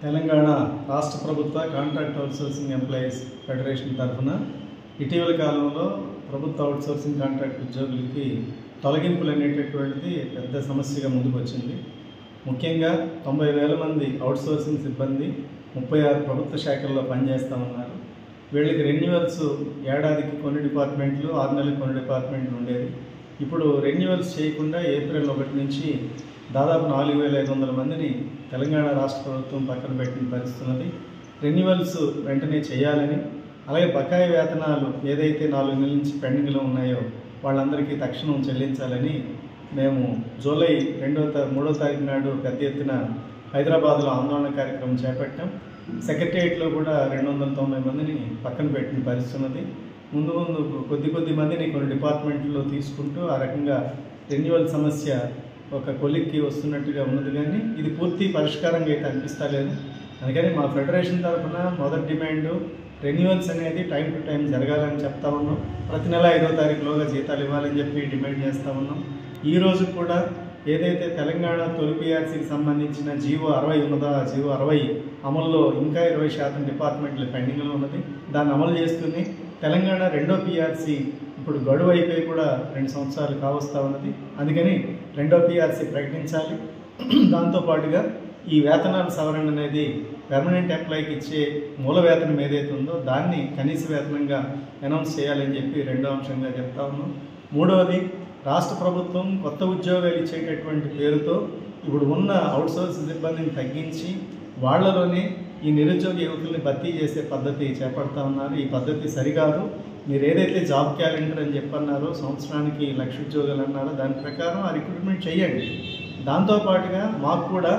తెలంగాణ రాష్ట్ర ప్రభుత్వ contract outsourcing employees federation తరఫున ఇటీవల కాలంలో ప్రభుత్వ అవుట్సోర్సింగ్ కాంట్రాక్ట్ ఉద్యోగులకి తొలగింపులు అనేటటువంటిది పెద్ద సమస్యగా ముందుకు వచ్చింది. ముఖ్యంగా 90,000 మంది అవుట్సోర్సింగ్ సిబ్బంది 36 ప్రభుత్వ శాఖల్లో పనిచేస్తూ ఉన్నారు. వీళ్ళకి రెన్యువల్స్ ఏడాదికి కొన్ని డిపార్ట్మెంట్లు, 6 నెలలకు కొన్ని డిపార్ట్మెంట్లు ఉండేది. ఇప్పుడు రెన్యువల్స్ చేయకుండా ఏప్రిల్ 1 నుంచి దాదాపు 4,500 మందిని తెలంగాణ రాష్ట్ర ప్రభుత్వం పక్కన పెట్టిన పరిస్థితున్నది. రెన్యువల్స్ వెంటనే చేయాలని, అలాగే బకాయి వేతనాలు ఏదైతే 4 నెలల నుంచి పెండింగ్లో ఉన్నాయో వాళ్ళందరికీ తక్షణం చెల్లించాలని మేము జూలై 3వ తారీఖు నాడు పెద్ద ఎత్తున హైదరాబాద్లో ఆందోళన కార్యక్రమం చేపట్టాం. సెక్రటేరియట్లో కూడా 290 మందిని పక్కన పెట్టిన పరిస్థితి ఉన్నది. ముందు కొద్ది మందిని కొన్ని డిపార్ట్మెంట్లో తీసుకుంటూ ఆ రకంగా రెన్యువల్ సమస్య ఒక కొలిక్కి వస్తున్నట్టుగా ఉన్నది, కానీ ఇది పూర్తి పరిష్కారంగా అయితే అనిపిస్తలేదు. అందుకని మా ఫెడరేషన్ తరఫున మొదటి డిమాండు రెన్యువల్స్ అనేది టైం టు టైం జరగాలని చెప్తా ఉన్నాం. ప్రతి నెల 5వ తారీఖులోగా జీతాలు ఇవ్వాలని చెప్పి డిమాండ్ చేస్తూ ఉన్నాం. ఈరోజు కూడా ఏదైతే తెలంగాణ తొలి పిఆర్సీకి సంబంధించిన జీవో 60 ఉన్నదో ఆ జీవో 60 అమల్లో ఇంకా 20% డిపార్ట్మెంట్లు పెండింగ్లో ఉన్నది. దాన్ని అమలు చేస్తూనే తెలంగాణ 2వ పిఆర్సీ ఇప్పుడు గడువు అయిపోయి కూడా 2 సంవత్సరాలు కావస్తూ ఉన్నది. అందుకని 2వ పిఆర్సీ ప్రకటించాలి. దాంతోపాటుగా ఈ వేతనాల సవరణ అనేది పర్మనెంట్ ఎంప్లాయీకి ఇచ్చే మూల వేతనం ఏదైతే ఉందో దాన్ని కనీస వేతనంగా అనౌన్స్ చేయాలని చెప్పి 2వ అంశంగా చెప్తా ఉన్నాం. 3వది, రాష్ట్ర ప్రభుత్వం కొత్త ఉద్యోగాలు ఇచ్చేటటువంటి పేరుతో ఇప్పుడు ఉన్న అవుట్సోర్స్ సిబ్బందిని తగ్గించి వాళ్లలోనే ఈ నిరుద్యోగ యువకుల్ని భర్తీ చేసే పద్ధతి చేపడతా ఉన్నారు. ఈ పద్ధతి సరికాదు. మీరు ఏదైతే జాబ్ క్యాలెండర్ అని చెప్పన్నారో, సంవత్సరానికి 1,00,000 ఉద్యోగాలు అన్నారో దాని ప్రకారం ఆ రిక్రూట్మెంట్ చేయండి. దాంతోపాటుగా మాకు కూడా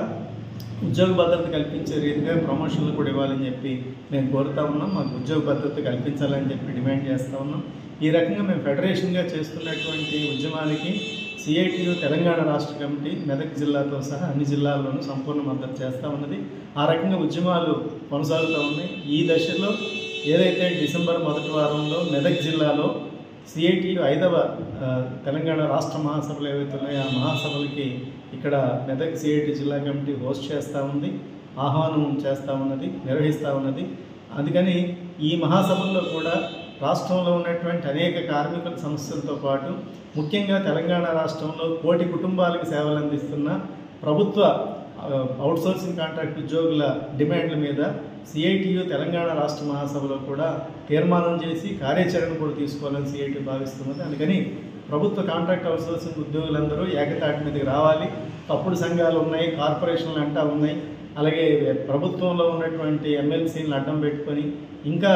ఉద్యోగ భద్రత కల్పించే రీతిగా ప్రమోషన్లు కూడా ఇవ్వాలని చెప్పి మేము కోరుతా ఉన్నాం. మాకు ఉద్యోగ భద్రత కల్పించాలని చెప్పి డిమాండ్ చేస్తూ ఉన్నాం. ఈ రకంగా మేము ఫెడరేషన్గా చేస్తున్నటువంటి ఉద్యమానికి సిఐటియు తెలంగాణ రాష్ట్ర కమిటీ మెదక్ జిల్లాతో సహా అన్ని జిల్లాల్లోనూ సంపూర్ణ మద్దతు చేస్తూ ఉన్నది. ఆ రకంగా ఉద్యమాలు కొనసాగుతూ ఉన్నాయి. ఈ దశలో ఏదైతే డిసెంబర్ 1వ వారంలో మెదక్ జిల్లాలో సిఐటియు 5వ తెలంగాణ రాష్ట్ర మహాసభలు ఏవైతే ఉన్నాయో ఆ మహాసభలకి ఇక్కడ మెదక్ సిఐటి జిల్లా కమిటీ హోస్ట్ చేస్తూ ఉంది, ఆహ్వానం చేస్తూ ఉన్నది, నిర్వహిస్తూ ఉన్నది. అందుకని ఈ మహాసభల్లో కూడా రాష్ట్రంలో ఉన్నటువంటి అనేక కార్మికుల సమస్యలతో పాటు ముఖ్యంగా తెలంగాణ రాష్ట్రంలో 1 కోటి కుటుంబాలకు సేవలు అందిస్తున్న ప్రభుత్వ అవుట్సోర్సింగ్ కాంట్రాక్ట్ ఉద్యోగుల డిమాండ్ల మీద సిఐటియు తెలంగాణ రాష్ట్ర మహాసభలో కూడా తీర్మానం చేసి కార్యాచరణ కూడా తీసుకోవాలని సిఐటి భావిస్తున్నది. అందుకని ప్రభుత్వ కాంట్రాక్ట్ అవుట్సోర్సింగ్ ఉద్యోగులందరూ ఏకతాటి మీదకి రావాలి. తప్పుడు సంఘాలు ఉన్నాయి, కార్పొరేషన్లు అంటా ఉన్నాయి, అలాగే ప్రభుత్వంలో ఉన్నటువంటి ఎమ్మెల్సీలను అడ్డం పెట్టుకొని ఇంకా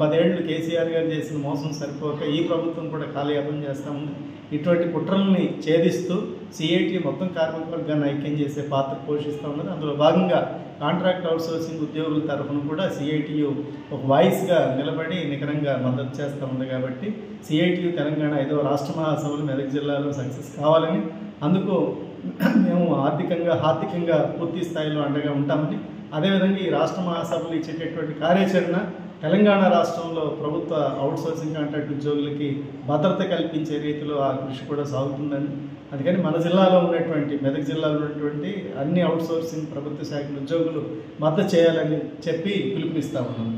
10 ఏళ్ళు కేసీఆర్ గారు చేసిన మోసం సరిపోక ఈ ప్రభుత్వం కూడా కాలయాపన చేస్తూ ఉంది. ఇటువంటి కుట్రల్ని ఛేదిస్తూ సిఐటి మొత్తం కార్మిక వర్గాన్ని ఐక్యం చేసే పాత్ర పోషిస్తూ ఉన్నది. అందులో భాగంగా కాంట్రాక్ట్ అవుట్సోర్సింగ్ ఉద్యోగుల తరఫున కూడా సిఐటియు ఒక వాయిస్గా నిలబడి నికరంగా మద్దతు చేస్తూ ఉంది. కాబట్టి సిఐటియు తెలంగాణ 5వ రాష్ట్ర మహాసభలు మెదక్ జిల్లాలో సక్సెస్ కావాలని, అందుకు మేము ఆర్థికంగా పూర్తి స్థాయిలో అండగా ఉంటామని, అదేవిధంగా ఈ రాష్ట్ర మహాసభలు ఇచ్చేటటువంటి కార్యాచరణ తెలంగాణ రాష్ట్రంలో ప్రభుత్వ అవుట్సోర్సింగ్ కాంట్రాక్ట్ ఉద్యోగులకి భద్రత కల్పించే రీతిలో ఆ కృషి కూడా సాగుతుందని, అందుకని మన జిల్లాలో ఉన్నటువంటి మెదక్ జిల్లాలో ఉన్నటువంటి అన్ని అవుట్సోర్సింగ్ ప్రభుత్వ శాఖల ఉద్యోగులు మద్దతు చేయాలని చెప్పి పిలుపునిస్తా ఉన్నాం.